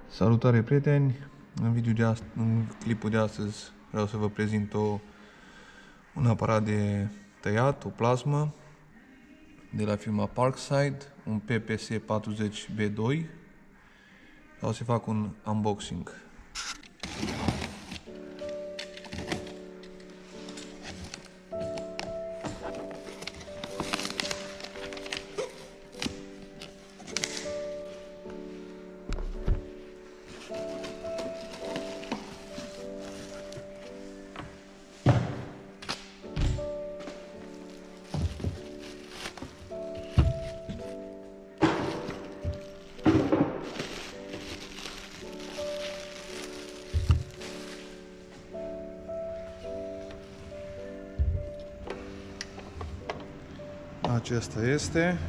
Salutare prieteni! În clipul de astăzi vreau să vă prezint un aparat de tăiat, o plasmă de la firma Parkside, un PPS 40B2. Vreau să fac un unboxing. Acesta este.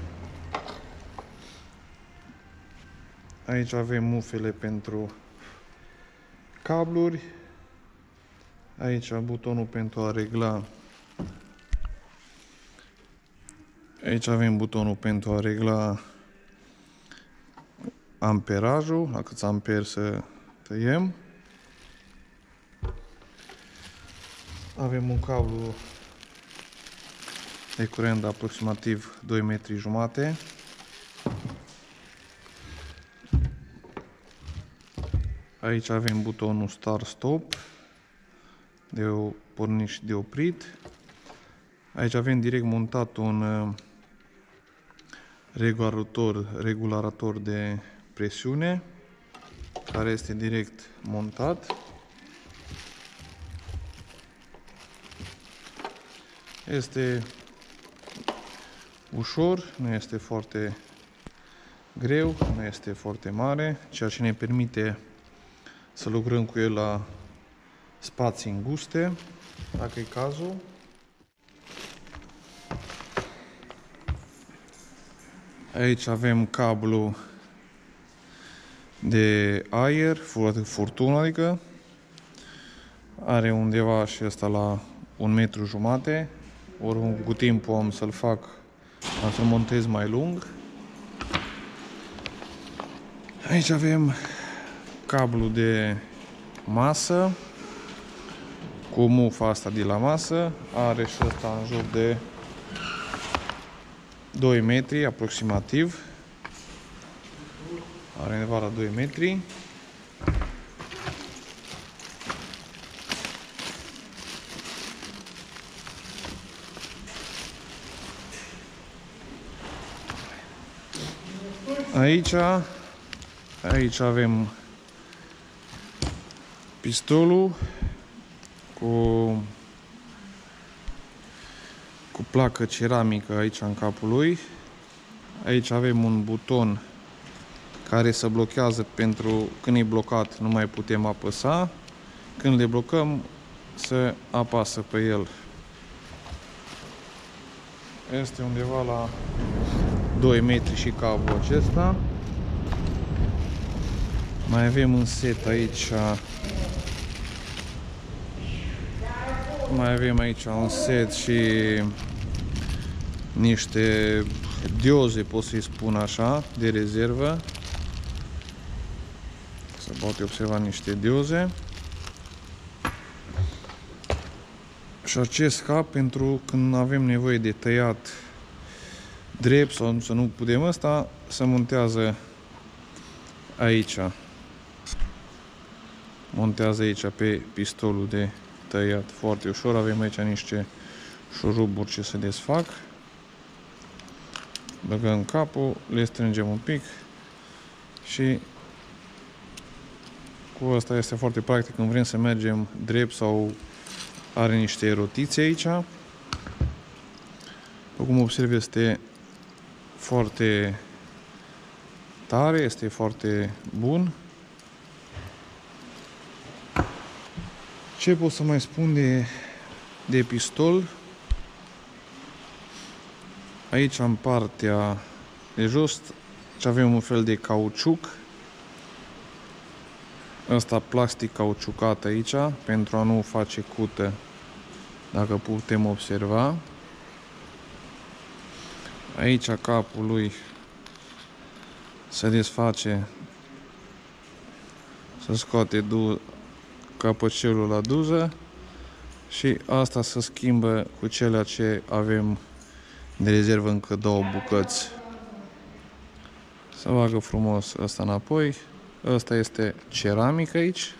Aici avem mufele pentru cabluri. Aici butonul pentru a regla. Aici avem butonul pentru a regla amperajul, la câți amperi să tăiem. Avem un cablu de curent de aproximativ 2,5 metri. Aici avem butonul Start-Stop de pornit și de oprit. Aici avem direct montat un regulator de presiune care este direct montat. Este ușor, nu este foarte greu, nu este foarte mare, ceea ce ne permite să lucrăm cu el la spații înguste, dacă e cazul. Aici avem cablu de aer, furtună, adică are undeva și ăsta la 1,5 metri. Ori cu timpul am să-l montez mai lung. Aici avem cablu de masă cu mufa asta de la masă. Are și ăsta în jur de 2 metri aproximativ. Are undeva la 2 metri. Aici avem pistolul cu placă ceramică aici în capul lui. Aici avem un buton care se blochează pentru când e blocat, nu mai putem apăsa. Când le blocăm, se apasă pe el. Este undeva la 2 metri și cablul acesta. Mai avem un set aici. Mai avem aici un set și niște dioze, pot să-i spun așa, de rezervă. Se poate observa niște dioze. Și acest cap pentru când avem nevoie de tăiat drept sau să nu putem ăsta, se montează aici. Montează aici pe pistolul de tăiat foarte ușor. Avem aici niște șuruburi ce se desfac. Băgăm capul, le strângem un pic și cu asta este foarte practic când vrem să mergem drept sau are niște rotițe aici. După cum observ, este foarte tare, este foarte bun. Ce pot să mai spun de pistol? Aici în partea de jos avem un fel de cauciuc. Ăsta plastic cauciucat aici pentru a nu face cută, dacă putem observa. Aici capul lui se desface să scoate capăcelul la duză și asta se schimbă cu cele ce avem de rezervă, încă 2 bucăți. Să bagă frumos ăsta înapoi. Ăsta este ceramic aici.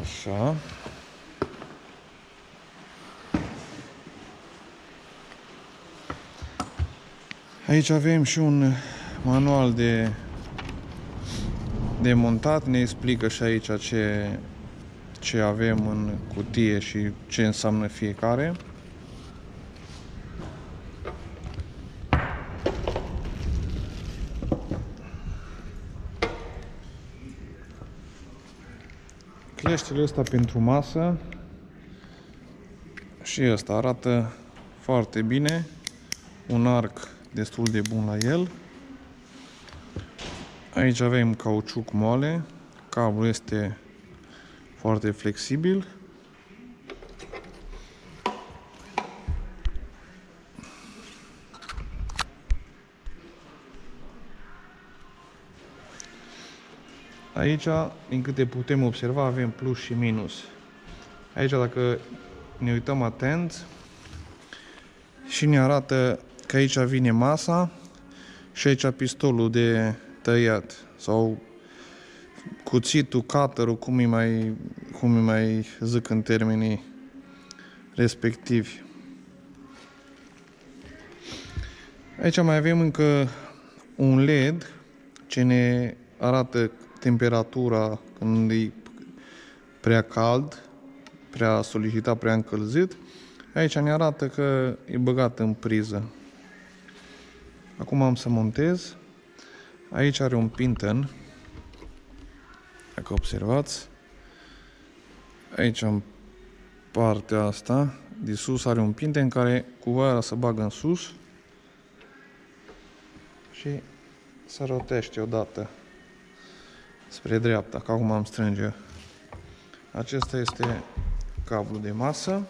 Așa. Aici avem și un manual de montat. Ne explică și aici ce avem în cutie și ce înseamnă fiecare. Cleștele ăsta pentru masă și ăsta arată foarte bine, un arc destul de bun la el. Aici avem cauciuc moale, cablul este foarte flexibil. Aici, din câte putem observa, avem plus și minus. Aici, dacă ne uităm atent, și ne arată că aici vine masa și aici pistolul de tăiat sau cuțitul, cutterul, cum îi mai zic în termenii respectivi. Aici mai avem încă un LED ce ne arată temperatura când e prea cald, prea solicitat, prea încălzit. Aici ne arată că e băgat în priză. Acum am să montez. Aici are un pinten, dacă observați. Aici în partea asta de sus are un pinten care cu vara se bagă în sus și se rotește odată spre dreapta, ca acum am strânge. Acesta este cablul de masă.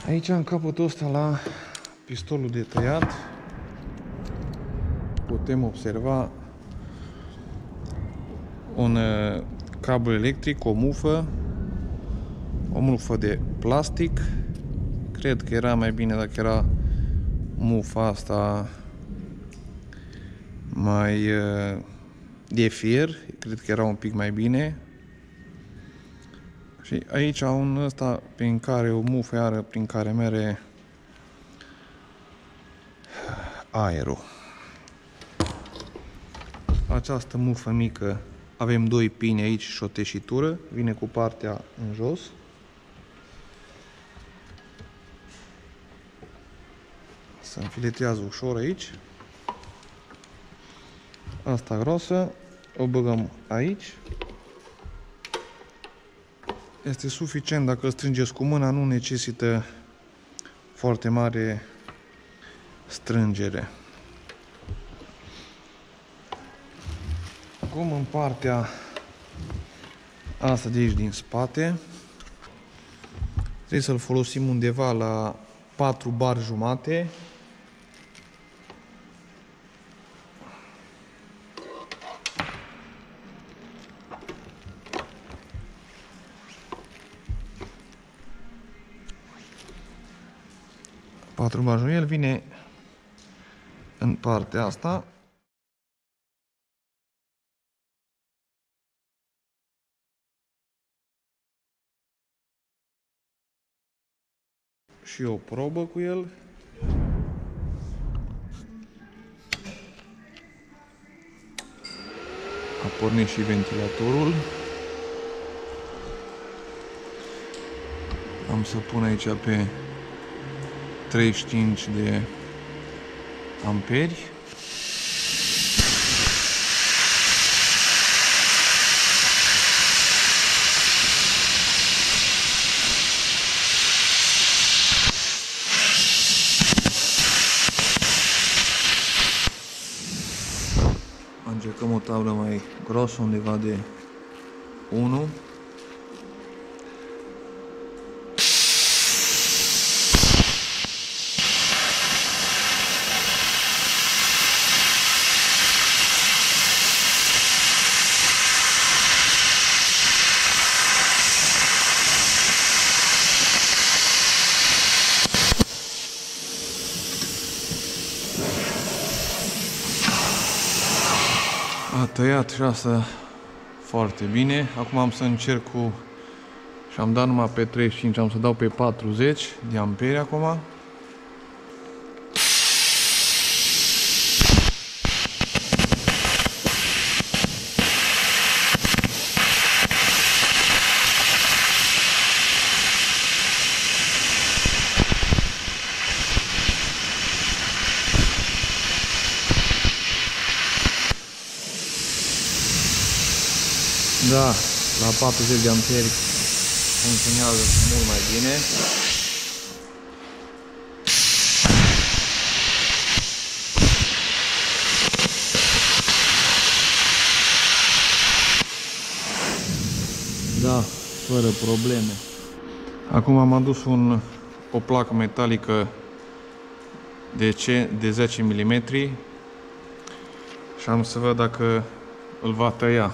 Aici, în capătul ăsta, la pistolul de tăiat, putem observa un cablu electric, o mufă de plastic. Cred că era mai bine dacă era mufa asta mai de fier, cred că era un pic mai bine. Și aici un ăsta prin care o mufă iară prin care mere aerul. Această mufă mică, avem 2 pini aici și o teșitură, vine cu partea în jos. Se înfiletează ușor aici. Asta grosă, o băgăm aici. Este suficient dacă îl strângeți cu mâna, nu necesită foarte mare strângere. Acum în partea asta de aici din spate, trebuie să-l folosim undeva la 4 bar jumate. El vine în partea asta. Și o probă cu el. A pornit și ventilatorul. Am să pun aici pe 35 de amperi. Încercăm o tablă mai grosă, undeva de 1. tăiat și asta foarte bine. Acum am să încerc cu... Și am dat numai pe 35, am să dau pe 40 de amperi acum. Da, la 40 de amperi funcționează mult mai bine. Da, fără probleme. Acum am adus o placă metalică de 10 mm și am să văd dacă îl va tăia.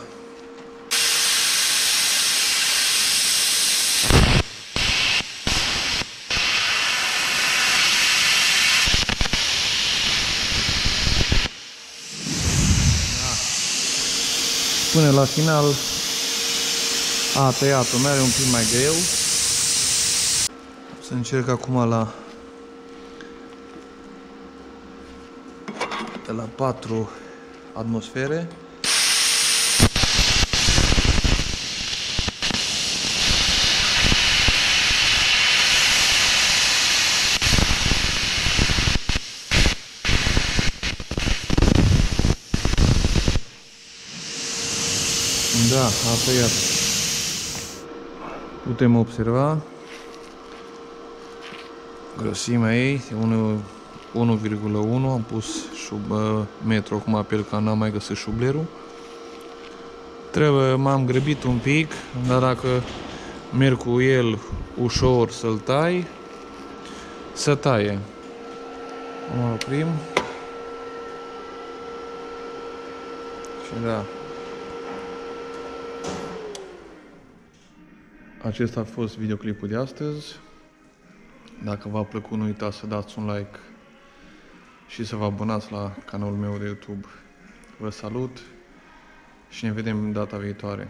Până la final a tăiat-o, merge un pic mai greu. Să încerc acum de la 4 atmosfere. Da, a tăiat. Putem observa grăsimea ei, 1,1, am pus metru acum pe el că n-am mai găsit șublerul. M-am grăbit un pic, dar dacă merg cu el ușor să-l tai, să taie. O oprim. Și da. Acesta a fost videoclipul de astăzi. Dacă v-a plăcut, nu uitați să dați un like și să vă abonați la canalul meu de YouTube. Vă salut și ne vedem data viitoare.